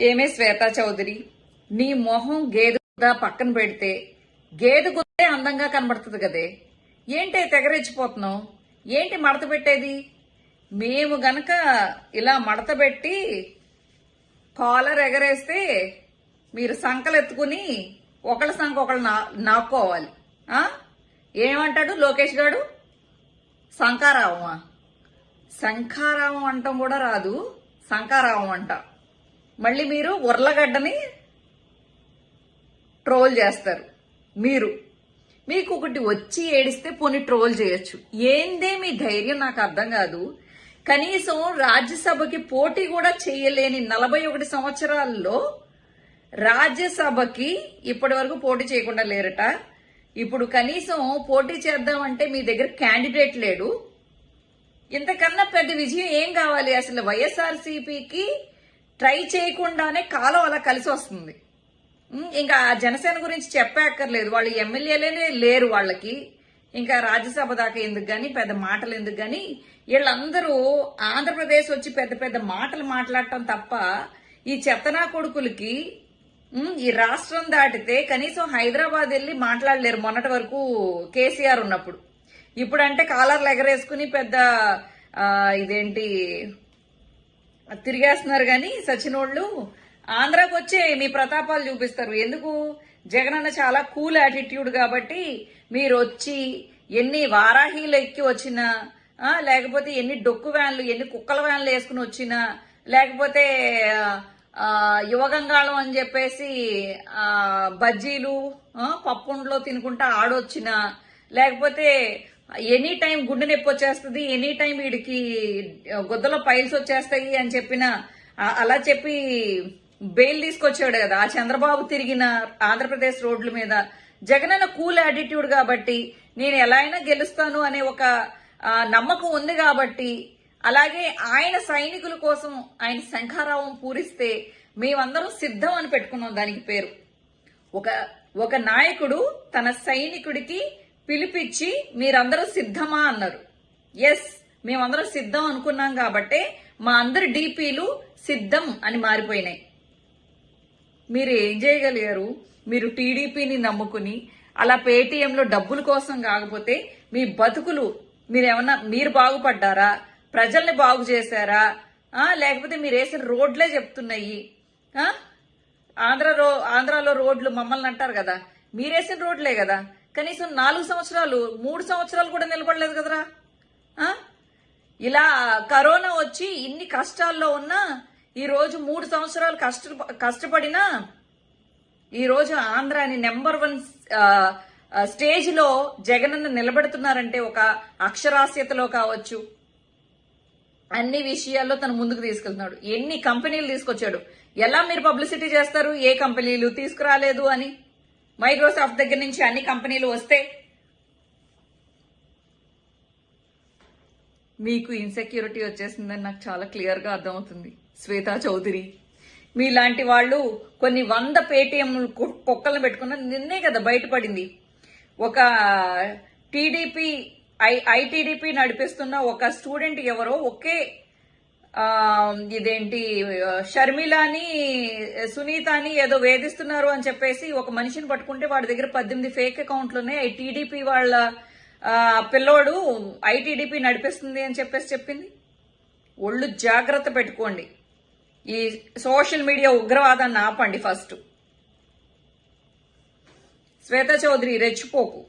ఏమే శ్వేతా చౌదరి, నీ మొహం గేదె పక్కన పెడితే గేదె గుద్దే అందంగా కనబడుతుంది కదే. ఏంటి తెగరెచ్చిపోతున్నావు? ఏంటి మడత పెట్టేది? మేము గనక ఇలా మడత పెట్టి కాలర్ ఎగరేస్తే మీరు సంకలెత్తుకుని ఒకళ్ళ సంఖ ఒకళ్ళు నాక్కోవాలి. ఏమంటాడు లోకేష్ గారు? శంఖారావమా? శంఖారావం అంటాం కూడా రాదు, శంఖారావం అంట. మళ్ళీ మీరు ఉర్లగడ్డని ట్రోల్ చేస్తారు. మీకు ఒకటి వచ్చి ఏడిస్తే పోనీ ట్రోల్ చేయొచ్చు. ఏందే మీ ధైర్యం? నాకు అర్థం కాదు. కనీసం రాజ్యసభకి పోటీ కూడా చేయలేని 41 సంవత్సరాల్లో రాజ్యసభకి ఇప్పటి వరకు పోటీ చేయకుండా లేరట. ఇప్పుడు కనీసం పోటీ చేద్దామంటే మీ దగ్గర క్యాండిడేట్ లేడు. ఇంతకన్నా పెద్ద విజయం ఏం కావాలి? అసలు వైఎస్ఆర్సీపీకి ట్రై చేయకుండానే కాలం అలా కలిసి వస్తుంది. ఇంకా జనసేన గురించి చెప్పక్కర్లేదు, వాళ్ళు ఎమ్మెల్యేలేనే లేరు వాళ్ళకి. ఇంకా రాజ్యసభ దాకా ఎందుకు గాని, పెద్ద మాటలు ఎందుకు గాని. వీళ్ళందరూ ఆంధ్రప్రదేశ్ వచ్చి పెద్ద పెద్ద మాటలు మాట్లాడటం తప్ప ఈ చెత్తనా కొడుకులకి ఈ రాష్ట్రం దాటితే కనీసం హైదరాబాద్ వెళ్ళి మాట్లాడలేరు. మొన్నటి వరకు కేసీఆర్ ఉన్నప్పుడు. ఇప్పుడంటే కాలర్లు ఎగరేసుకుని పెద్ద ఇదేంటి తిరిగేస్తున్నారు. కానీ సచినోళ్ళు ఆంధ్రాకి వచ్చే మీ ప్రతాపాలు చూపిస్తారు. ఎందుకు? జగనన్న చాలా కూల్ యాటిట్యూడ్ కాబట్టి మీరు వచ్చి ఎన్ని వారాహీలు ఎక్కి వచ్చినా, లేకపోతే ఎన్ని డొక్కు వ్యాన్లు, ఎన్ని కుక్కల వ్యాన్లు వేసుకుని వచ్చినా, లేకపోతే యువగంగాళం అని చెప్పేసి బజ్జీలు పప్పుండ్లో తినుకుంటా ఆడొచ్చినా, లేకపోతే ఎనీ టైం గుండె నొప్పి వచ్చేస్తుంది, ఎనీ టైం వీడికి గుద్దలో పైల్స్ వచ్చేస్తాయి అని చెప్పిన అలా చెప్పి బెయిల్ తీసుకొచ్చాడు కదా ఆ చంద్రబాబు తిరిగిన ఆంధ్రప్రదేశ్ రోడ్ల మీద. జగనన్న కూల్ యాటిట్యూడ్ కాబట్టి నేను ఎలా అయినా గెలుస్తాను అనే ఒక నమ్మకం ఉంది కాబట్టి, అలాగే ఆయన సైనికుల కోసం ఆయన శంఖారావం పూరిస్తే మేమందరం సిద్ధం అని పెట్టుకున్నాం దానికి పేరు. ఒక నాయకుడు తన సైనికుడికి పిలిపించి మీరందరూ సిద్ధమా అన్నారు. ఎస్, మేమందరం సిద్ధం అనుకున్నాం కాబట్టే మా అందరి డీపీలు సిద్ధం అని మారిపోయినాయి. మీరు ఏం చేయగలిగారు? మీరు టీడీపీని నమ్ముకుని అలా పేటీఎంలో డబ్బుల కోసం కాకపోతే మీ బతుకులు మీరు బాగుపడ్డారా? ప్రజల్ని బాగు చేశారా? లేకపోతే మీరు వేసిన రోడ్లే చెప్తున్నాయి. ఆంధ్రాలో రోడ్లు మమ్మల్ని అంటారు కదా, మీరేసిన రోడ్లే కదా. కనీసం 4 సంవత్సరాలు 3 సంవత్సరాలు కూడా నిలబడలేదు కదరా. ఇలా కరోనా వచ్చి ఇన్ని కష్టాల్లో ఉన్నా ఈ రోజు 3 సంవత్సరాలు కష్టపడినా ఈ రోజు ఆంధ్రాని నెంబర్ 1 స్టేజ్ లో జగనన్న నిలబెడుతున్నారంటే ఒక అక్షరాస్యతలో కావచ్చు, అన్ని విషయాల్లో తను ముందుకు తీసుకెళ్తున్నాడు. ఎన్ని కంపెనీలు తీసుకొచ్చాడు. ఎలా మీరు పబ్లిసిటీ చేస్తారు ఏ కంపెనీలు తీసుకురాలేదు అని? మైక్రోసాఫ్ట్ దగ్గర నుంచి అన్ని కంపెనీలు వస్తే మీకు ఇన్సెక్యూరిటీ వచ్చేసిందని నాకు చాలా క్లియర్ గా అర్థమవుతుంది. శ్వేతా చౌదరి మీలాంటి వాళ్ళు కొన్ని 100 పేటీఎం కుక్కలను పెట్టుకున్న నిన్నే కదా బయటపడింది. ఒక టీడీపీ ఐటీడీపీ నడిపిస్తున్న ఒక స్టూడెంట్ ఎవరో ఒకే ఇదేంటి షర్మిలాని సునీతాని ఏదో వేధిస్తున్నారు అని చెప్పేసి ఒక మనిషిని పట్టుకుంటే వాడి దగ్గర 18 ఫేక్ అకౌంట్లు ఉన్నాయి. టీడీపీ వాళ్ళ పిల్లోడు ఐటీడీపీ నడిపిస్తుంది అని చెప్పేసి చెప్పింది. ఒళ్ళు జాగ్రత్త పెట్టుకోండి. ఈ సోషల్ మీడియా ఉగ్రవాదాన్ని ఆపండి ఫస్ట్. శ్వేతా చౌదరి రెచ్చిపోకు.